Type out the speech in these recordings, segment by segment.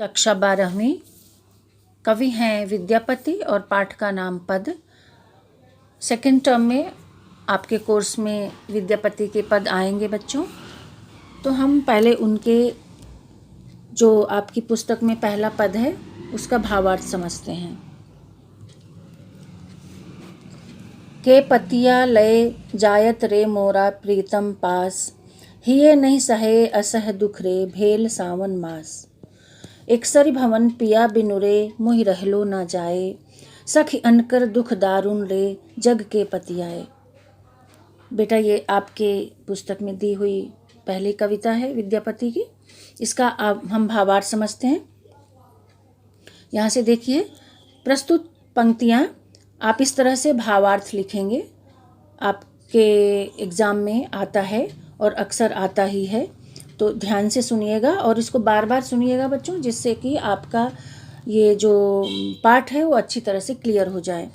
कक्षा 12वीं। कवि हैं विद्यापति और पाठ का नाम पद। सेकेंड टर्म में आपके कोर्स में विद्यापति के पद आएंगे बच्चों। तो हम पहले उनके जो आपकी पुस्तक में पहला पद है उसका भावार्थ समझते हैं। के पतिया लय जायत रे मोरा प्रीतम पास, हिये नहीं सहे असह दुख रे भेल सावन मास। एकसरी भवन पिया बिनु रे मुहि रहलो न जाए, सखी अनकर दुख दारुण रे जग के पतियाए। बेटा ये आपके पुस्तक में दी हुई पहली कविता है विद्यापति की। इसका हम भावार्थ समझते हैं। यहाँ से देखिए प्रस्तुत पंक्तियाँ आप इस तरह से भावार्थ लिखेंगे। आपके एग्ज़ाम में आता है और अक्सर आता ही है, तो ध्यान से सुनिएगा और इसको बार बार सुनिएगा बच्चों, जिससे कि आपका ये जो पाठ है वो अच्छी तरह से क्लियर हो जाए।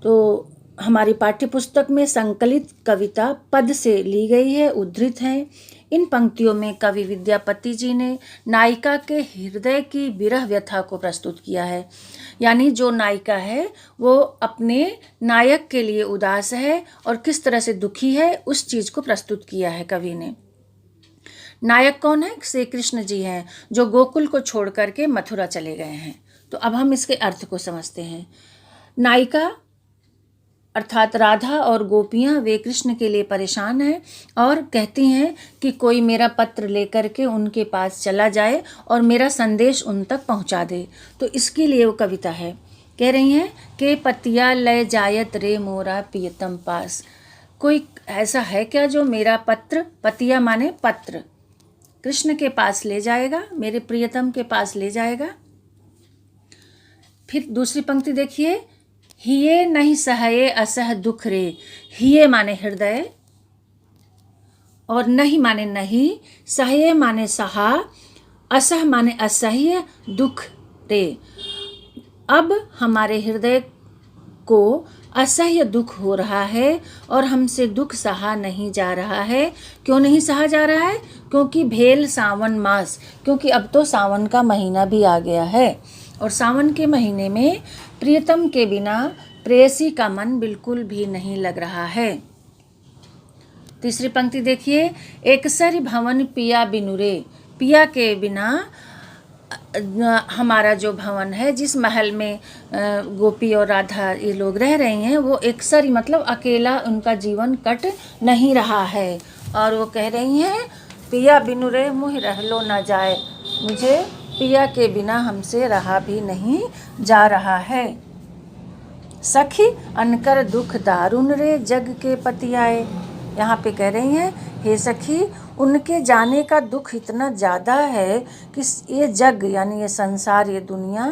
तो हमारी पाठ्य पुस्तक में संकलित कविता पद से ली गई है, उद्धृत है। इन पंक्तियों में कवि विद्यापति जी ने नायिका के हृदय की विरह व्यथा को प्रस्तुत किया है। यानी जो नायिका है वो अपने नायक के लिए उदास है और किस तरह से दुखी है उस चीज़ को प्रस्तुत किया है कवि ने। नायक कौन है? श्री कृष्ण जी हैं, जो गोकुल को छोड़ करके मथुरा चले गए हैं। तो अब हम इसके अर्थ को समझते हैं। नायिका अर्थात राधा और गोपियाँ वे कृष्ण के लिए परेशान हैं और कहती हैं कि कोई मेरा पत्र लेकर के उनके पास चला जाए और मेरा संदेश उन तक पहुंचा दे। तो इसके लिए वो कविता है। कह रही हैं कि पतिया लय जायत रे मोरा प्रियतम पास। कोई ऐसा है क्या जो मेरा पत्र, पतिया माने पत्र, कृष्ण के पास ले जाएगा, मेरे प्रियतम के पास ले जाएगा। फिर दूसरी पंक्ति देखिए, हिये नहीं सहये असह दुख रे। हिये माने हृदय और नहीं माने नहीं, सहये माने सहा, असह माने असह्य, दुख रे। अब हमारे हृदय को असह्य दुख हो रहा है और हमसे दुख सहा नहीं जा रहा है। क्यों नहीं सहा जा रहा है? क्योंकि भेल सावन मास, क्योंकि अब तो सावन का महीना भी आ गया है और सावन के महीने में प्रियतम के बिना प्रेयसी का मन बिल्कुल भी नहीं लग रहा है। तीसरी पंक्ति देखिए, एकसरी भवन पिया बिनु रे। पिया के बिना हमारा जो भवन है, जिस महल में गोपी और राधा ये लोग रह रही हैं, वो एकसरी मतलब अकेला उनका जीवन कट नहीं रहा है। और वो कह रही हैं पिया बिनु रे मुहि रहलो न जाए। मुझे पिया के बिना हमसे रहा भी नहीं जा रहा है। सखी अनकर दुख दारुण रे जग के पतियाए। यहाँ पे कह रही हैं हे सखी, उनके जाने का दुख इतना ज़्यादा है कि ये जग यानी ये संसार, ये दुनिया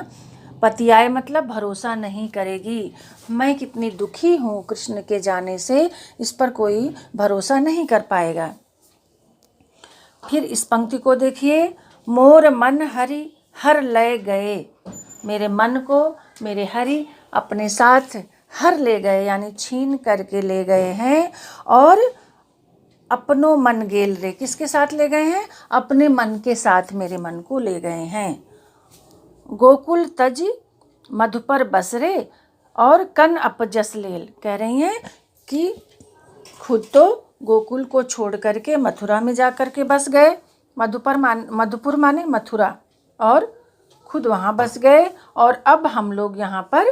पतियाए मतलब भरोसा नहीं करेगी। मैं कितनी दुखी हूँ कृष्ण के जाने से, इस पर कोई भरोसा नहीं कर पाएगा। फिर इस पंक्ति को देखिए, मोर मन हरि हर लय गए। मेरे मन को मेरे हरि अपने साथ हर ले गए, यानी छीन करके ले गए हैं। और अपनो मन गेल रे, किसके साथ ले गए हैं? अपने मन के साथ मेरे मन को ले गए हैं। गोकुल तज मधुपर बसरे और कन अपजस लेल। कह रही हैं कि खुद तो गोकुल को छोड़ करके मथुरा में जा कर के बस गए। मधुपुर माने मथुरा, और खुद वहाँ बस गए। और अब हम लोग यहाँ पर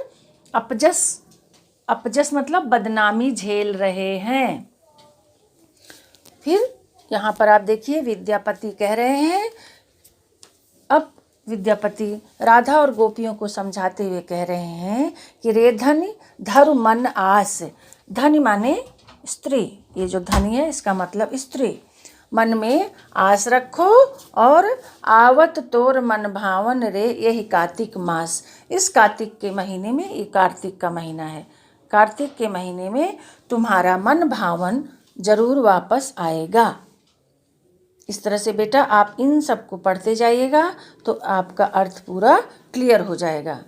अपजस मतलब बदनामी झेल रहे हैं। फिर यहाँ पर आप देखिए विद्यापति कह रहे हैं, अब विद्यापति राधा और गोपियों को समझाते हुए कह रहे हैं कि रे धनी धरु मन आस। धनी माने स्त्री, ये जो धनी है इसका मतलब स्त्री। मन में आस रखो और आवत तोर मन भावन रे यही कार्तिक मास। इस कार्तिक के महीने में, ये कार्तिक का महीना है, कार्तिक के महीने में तुम्हारा मन भावन जरूर वापस आएगा। इस तरह से बेटा आप इन सब को पढ़ते जाइएगा तो आपका अर्थ पूरा क्लियर हो जाएगा।